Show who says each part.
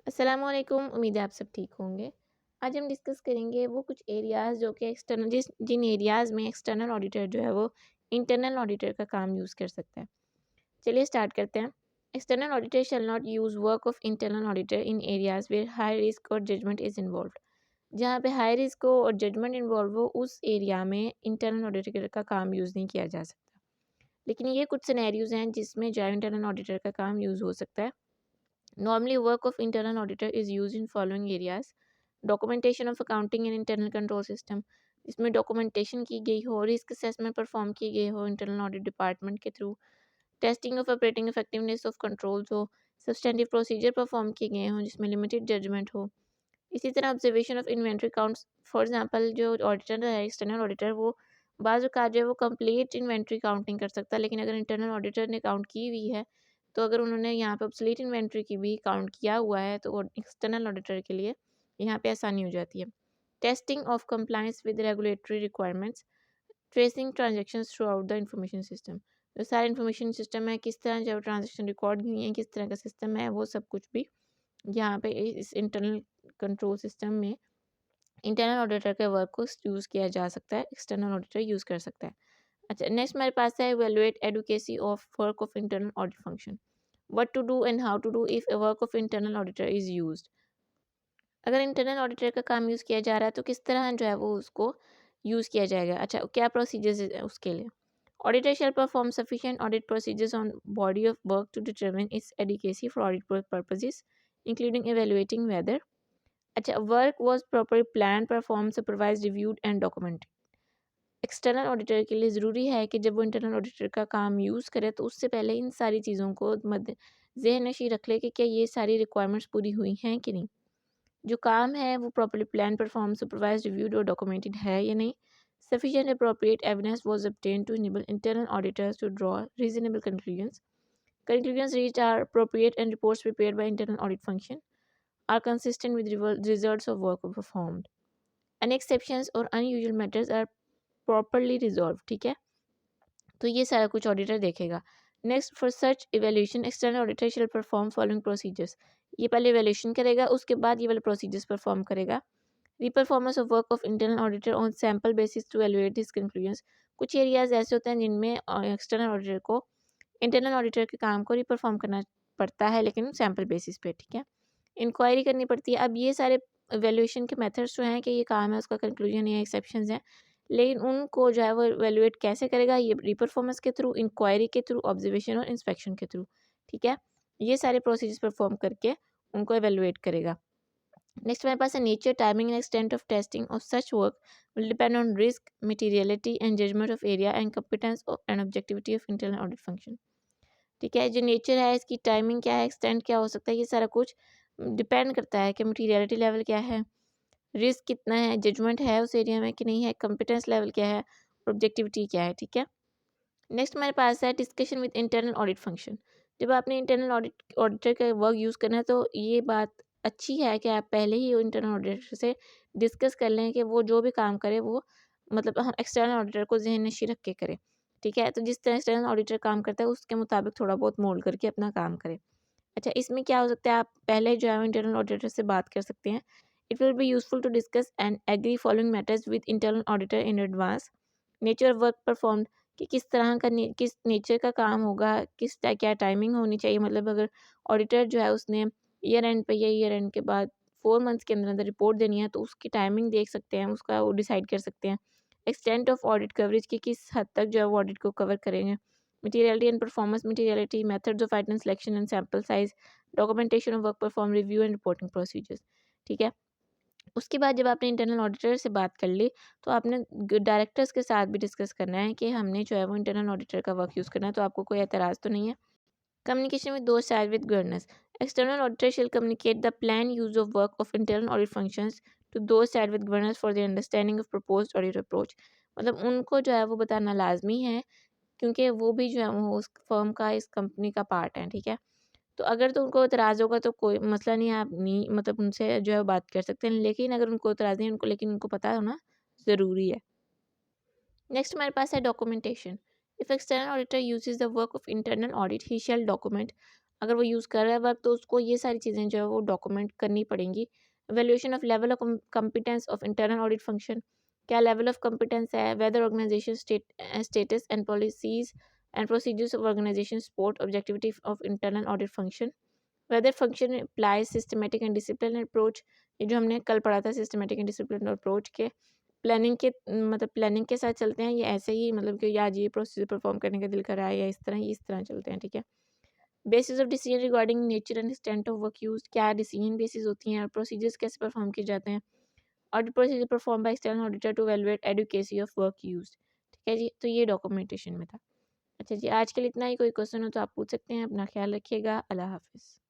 Speaker 1: अस्सलामुअलैकुम, उम्मीद है आप सब ठीक होंगे। आज हम डिस्कस करेंगे वो कुछ एरियाज़ जो कि जिन एरियाज़ में एक्सटर्नल ऑडिटर जो है वो इंटरनल ऑडिटर का काम यूज़ कर सकता है। चलिए स्टार्ट करते हैं। External auditor shall not use work of internal auditor in areas where high risk और जजमेंट इज़ इन्वॉल्व्ड। जहाँ पे हाई रिस्क हो और जजमेंट इन्वॉल्व हो उस एरिया में इंटरनल ऑडिटर का काम यूज़ नहीं किया जा सकता। लेकिन ये कुछ सिनेरियोज़ हैं जिसमें जो इंटरनल ऑडिटर का काम यूज़ हो सकता है। Normally, work of internal auditor is used in following areas: documentation of accounting and internal control system, इसमें डॉक्यूमेंटेशन की गई हो, रिस्क असेसमेंट परफॉर्म की गई हो इंटरनल ऑडिट डिपार्टमेंट के through, testing of operating effectiveness of controls हो, substantive procedure perform किए गए हों जिसमें लिमिटेड जजमेंट हो। इसी तरह observation of inventory counts, for example जो ऑडिटर है एक्सटर्नल ऑडिटर वो बाज़ औक़ात जो है वो कंप्लीट इन्वेंट्री काउंटिंग कर सकता है, लेकिन अगर इंटरनल ऑडिटर ने काउंट की हुई है तो अगर उन्होंने यहाँ पे ऑब्सोलीट इन्वेंट्री की भी काउंट किया हुआ है तो वो एक्सटर्नल ऑडिटर के लिए यहाँ पे आसानी हो जाती है। Testing of compliance with regulatory requirements, tracing transactions through out the information system, जो सारे इंफॉर्मेशन सिस्टम है किस तरह जो ट्रांजेक्शन रिकॉर्ड हुई हैं किस तरह का सिस्टम है वो सब कुछ भी यहाँ पे इस इंटरनल कंट्रोल सिस्टम में इंटरनल ऑडिटर के वर्क को यूज़ किया जा सकता है, एक्सटर्नल ऑडिटर यूज़ कर सकता है। अच्छा, नेक्स्ट हमारे पास है evaluate adequacy of work of internal audit function, what to do and how to do if a work of internal auditor is used. अगर इंटरनल ऑडिटर का काम यूज़ किया जा रहा है तो किस तरह जो है वो उसको यूज़ किया जाएगा। अच्छा, क्या प्रोसीजर्स है उसके लिए। Auditor shall perform sufficient audit procedures on body of work to determine its adequacy for audit purposes including evaluating whether. अच्छा, work was properly plan, perform, supervise, reviewed and documented. External auditor के लिए ज़रूरी है कि जब वो internal auditor का काम यूज़ करे तो उससे पहले इन सारी चीज़ों को मद्द ज़हन नशीं रख ले कि क्या ये सारी रिक्वायरमेंट्स पूरी हुई हैं कि नहीं। जो काम है वो properly plan, perform, supervise, reviewed और डॉक्यूमेंटेड है या नहीं। Sufficient appropriate evidence was obtained to enable internal auditors to draw reasonable conclusions. Conclusions reached are appropriate and reports prepared by internal audit function are consistent with results of work performed. Any exceptions or unusual matters are properly resolved. ठीक है, तो ये सारा कुछ auditor देखेगा। Next, for such evaluation external auditor shall perform following procedures. ये पहले evaluation करेगा, उसके बाद ये वाले प्रोसीजर्स परफॉर्म करेगा। Re performance of work of internal auditor on sample basis to evaluate his conclusions. कुछ एरियाज ऐसे होते हैं जिनमें एक्सटर्नल ऑडिटर को इंटरनल ऑडिटर के काम को रीपरफॉर्म करना पड़ता है लेकिन सैम्पल बेसिस पे। ठीक है, इंक्वायरी करनी पड़ती है। अब ये सारे एवेल्यूएशन के मेथड्स जो हैं कि ये काम है उसका कंक्लूजन या एक्सेप्शंस हैं, लेकिन उनको जो है वो एवेलुएट कैसे करेगा, ये रीपरफॉर्मेंस के थ्रू, इंक्वायरी के थ्रू, ऑब्जर्वेशन और इंस्पेक्शन के थ्रू। ठीक है, ये सारे प्रोसीजर्स परफॉर्म करके उनको एवेलुएट करेगा। नेक्स्ट हमारे पास है nature, timing and extent of testing of such work will depend on risk, materiality and judgement of area and competence and objectivity of internal audit function. ठीक है, जो नेचर है इसकी टाइमिंग क्या है, एक्सटेंट क्या हो सकता है, ये सारा कुछ डिपेंड करता है कि मटेरियलिटी लेवल क्या है, रिस्क कितना है, जजमेंट है उस एरिया में कि नहीं है, कंपिटेंस लेवल क्या है, ऑब्जेक्टिविटी क्या है। ठीक है, नेक्स्ट हमारे पास है discussion with internal audit function. जब आपने इंटरनल ऑडिटर का वर्क यूज़ करना है तो ये बात अच्छी है कि आप पहले ही इंटरनल ऑडिटर से डिस्कस कर लें कि वो जो भी काम करे वो मतलब हम एक्सटर्नल ऑडिटर को ज़हन नशीं रख के करें। ठीक है, तो जिस तरह एक्सटर्नल ऑडिटर काम करता है उसके मुताबिक थोड़ा बहुत मोल्ड करके अपना काम करें। अच्छा, इसमें क्या हो सकता है, आप पहले जो है इंटरनल ऑडिटर से बात कर सकते हैं। It will be useful to discuss and agree following matters with internal auditor in advance. Nature of work performed, कि किस तरह का किस नेचर का काम होगा, क्या टाइमिंग होनी चाहिए। मतलब अगर ऑडिटर जो है उसने ईयर एंड पे या ईयर एंड के बाद 4 मंथ्स के अंदर अंदर रिपोर्ट देनी है तो उसकी टाइमिंग देख सकते हैं, उसका वो डिसाइड कर सकते हैं। एक्सटेंट ऑफ ऑडिट कवरेज, की किस हद तक जो है वो ऑडिट को कवर करेंगे। Materiality and performance, materiality, methods of item selection and sample size, documentation of work performed, review and reporting procedures। ठीक है, उसके बाद जब आपने इंटरनल ऑडिटर से बात कर ली तो आपने डायरेक्टर्स के साथ भी डिस्कस करना है कि हमने जो है वो इंटरनल ऑडिटर का वर्क यूज़ करना है, तो आपको कोई एतराज़ तो नहीं है। कम्युनिकेशन विद दोस्त साइड with governance, external auditor shall communicate the plan use of work of internal audit functions to दोस्त साइड with governance for the understanding of proposed audit approach. मतलब उनको जो है वो बताना लाजमी है क्योंकि वो भी जो है वो उस फर्म का, इस कंपनी का पार्ट है। ठीक है, तो अगर तो उनको एतराज़ होगा तो कोई मसला नहीं है, आप नहीं मतलब उनसे जो है बात कर सकते हैं, लेकिन अगर उनको एतराज़ नहीं है उनको, लेकिन उनको पता होना ज़रूरी है। नेक्स्ट हमारे पास है documentation. If external auditor uses the work of internal audit he shall document अगर वो यूज़ कर रहा है वर्क, तो उसको ये सारी चीज़ें जो है वो डॉक्यूमेंट करनी पड़ेंगी। Valuation of level of competence of internal audit function, क्या लेवल ऑफ कॉम्पिटेंस है, whether organisation status and policies and procedures of organisation support objectivity of internal audit function, whether function applies systematic and discipline approach. ये जो हमने कल पढ़ा था systematic and discipline approach के planning के मतलब प्लानिंग के साथ चलते हैं, ये ऐसे ही मतलब कि आज ये प्रोसीजर परफॉर्म करने का दिल कर रहा है या इस तरह चलते हैं, ठीक है। Basis of decision regarding nature and extent of work use, क्या डिसीजन बेसिस होती हैं और प्रोसीजर्स कैसे परफॉर्म किए जाते हैं। Audit procedure perform by external auditor to evaluate adequacy of work use, ठीक है जी। तो ये डॉक्यूमेंटेशन में था। अच्छा जी, आज के लिए इतना ही। कोई क्वेश्चन हो तो आप पूछ सकते हैं। अपना ख्याल रखिएगा। अल्लाह हाफिज़।